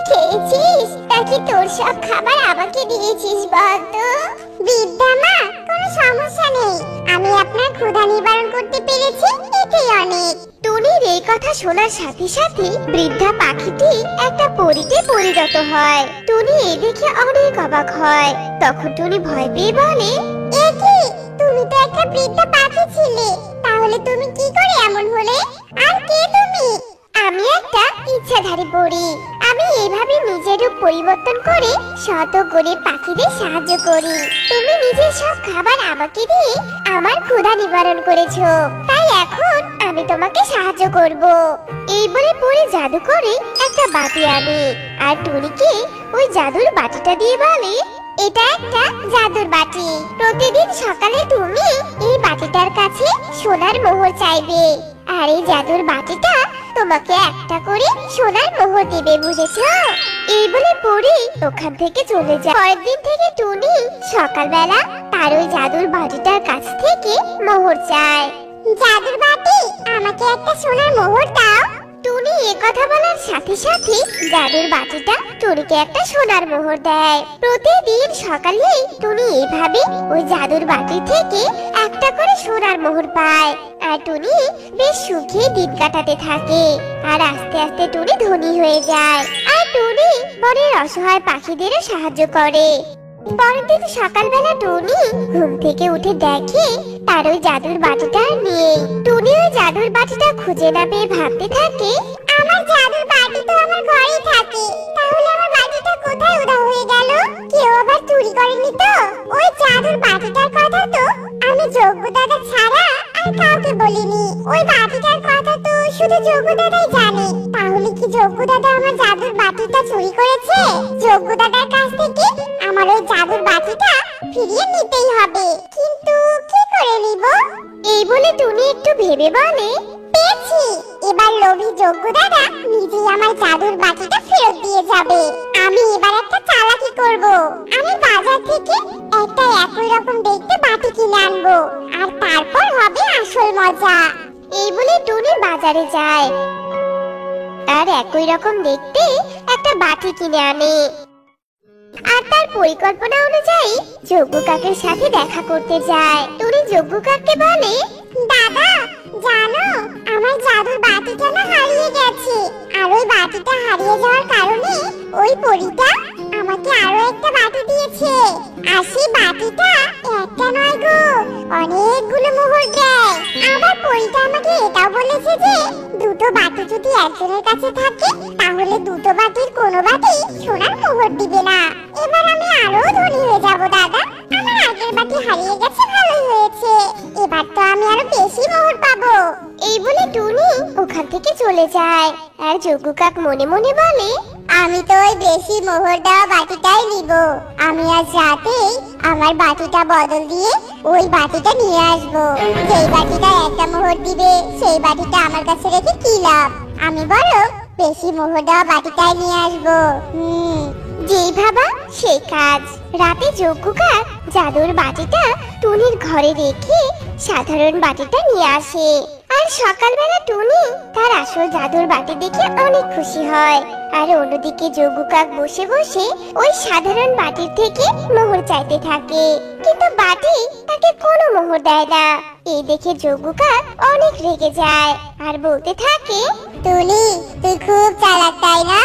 খেয়েছিস নাকি তোর সব খাবার আমাকে দিয়েছিস বলতো? বৃদ্ধা মা, কোনো সমস্যা নেই, আমি আপনার ক্ষুধা নিবারণ করতে পেরেছি, এটাই অনেক। টুনির এই কথা শোনার সাথে সাথে বৃদ্ধা পাখিটি একটা পরীতে পরিণত হয়। টুনি এই দেখে অনেক অবাক হয়। তখন টুনি ভয় পেয়ে বলে, এ কি, তুমি তো একটা বৃদ্ধা পাখি ছিলে, তাহলে তুমি কি করে এমন হলে? আর কে তুমি? আমি একটা ইচ্ছাধারী পরী। আমি এইভাবে নিজের রূপ পরিবর্তন করে শত গরিব পাখিদের সাহায্য করি। তুমি নিজের সব খাবার আমাকে দিয়ে আমার ক্ষুধা নিবারণ করেছো, তাই এখন আমি তোমাকে সাহায্য করব। এই বলে পরী জাদু করে একটা বাটি আনে আর টুনিকে ওই জাদুর বাটিটা দিয়ে বলে, এটা একটা জাদুর বাটি। প্রতিদিন সকালে তুমি এই বাটিটার কাছে সোনার মোহর চাইবে, আর এই জাদুর বাটিটা তোমাকে একটা করে সোনার মোহর দিবে, বুঝেছো? এই বলে পরী ওখান থেকে চলে যায়। পরের দিন থেকে টুনি সকালবেলা তার ওই জাদুর বাটিটার কাছ থেকে মোহর চায়। জাদুর বাটি, আমাকে একটা সোনার মোহর দাও। টুনি এ কথা বলার সাথে সাথে জাদুর বাটিটা টুনিকে একটা সোনার মোহর দেয়। প্রতিদিন সকালে টুনি এইভাবে ওই জাদুর বাটি থেকে একটা করে সোনার মোহর পায়। আর টুনি বেশ সুখে দিন কাটাতে থাকে। আর আস্তে আস্তে টুনি ধনী হয়ে যায়। আর টুনি বনের অসহায় পাখিদেরও সাহায্য করে। পরের দিন সকালবেলা টুনি ঘুম থেকে উঠে দেখে তার ওই জাদুর বাটিটা নেই। টুনি ওই জাদুর বাটিটা খুঁজে না পেয়ে ভাবতে থাকে, আমার জাদুর বাটি তো আমার ঘরেই থাকে, তাহলে আমার বাটিটা কোথায় উধাও হয়ে গেল? কেউ আবার চুরি করেনি তো? ওই জাদুর বাটিটার কথা তো আমি যোগ্য দাদা ছাড়া আর কাউকে বলিনি। ওই বাটিটার কথা তো শুধু যোগ্য দাদাই জানে। তাহলে কি যোগ্য দাদা আমার জাদুর বাটিটা চুরি করেছে? যোগ্য দাদার কাছ থেকে আমার ওই জাদুর বাটিটা ফিরিয়ে নিতেই হবে, কিন্তু কি করে নিব? এই বলে টুনি একটু ভেবে বলে, পেয়েছি, এবার লোভী যোগ্য দাদা নিজেই আমার জাদুর বাটিটা ফেরত দিয়ে যাবে। আমি এবার একটা চালাকি করব। আমি বাজার থেকে একটা একই রকম দেখতে বাটি কিনে আনবো, আর তারপর হবে আসল মজা। এই বলে টুনি বাজারে যায় আর একই রকম দেখতে একটা বাটি কিনে আনে। আর তার পরিকল্পনা অনুযায়ী যজ্ঞ কাকের সাথে দেখা করতে যায়। টুনি যজ্ঞ কাককে বলে, দাদা জানো, আমার জাদুর বাটিটা না হারিয়ে গেছে। আর ওই বাটিটা হারিয়ে যাওয়ার কারণে ওই পরীটা আমাকে আরো একটা বাটি দিয়েছে। আর সেই বাটিটা একটা নয় গো, অনেকগুলো মোহর দেয়। আবার পরীটা আমাকে এটাও বলেছে যে দুটো বাটি যদি একজনের কাছে থাকে তাহলে দুটো বাটির কোনো বাটি সোনার মোহর দিবে না। এবার আমি আরো ধনী হয়ে যাব দাদা। আমার আগের বাটি হারিয়ে গেছে, ভালোই হয়েছে, এবার তো আমি আরো বেশি মোহর পাবো। এই বলে টুনি ওখান থেকে চলে যায়। আর যজ্ঞ কাক মনে মনে বলে, আমি তো ওই বেশি মোহর দেওয়া বাটিটাই নিব। আমি আজ রাতেই আমার বাটিটা বদল দিয়ে ওই বাটিটা নিয়ে আসবো। যেই বাটিটা একটা মোহর দিবে সেই বাটিটা আমার কাছে রেখে কি লাভ? আমি বরং বেশি মোহর দেওয়া বাটিটাই নিয়ে আসবো। যেই ভাবা সেই কাজ। রাতে যজ্ঞ কাক জাদুর বাটিটা টুনির ঘরে রেখে সাধারণ বাটিটা নিয়ে আসে। আর সকালবেলা টুনি তার আসল জাদুর বাটি দেখে অনেক খুশি হয়। আর অন্যদিকে যজ্ঞ কাক বসে বসে ওই সাধারণ বাটির থেকে মোহর চাইতে থাকে, কিন্তু বাটি তাকে কোনো মোহর দেয় না। এই দেখে যজ্ঞ কাক অনেক রেগে যায় আর বলতে থাকে, টুনি তুই খুব চালাক তাই না?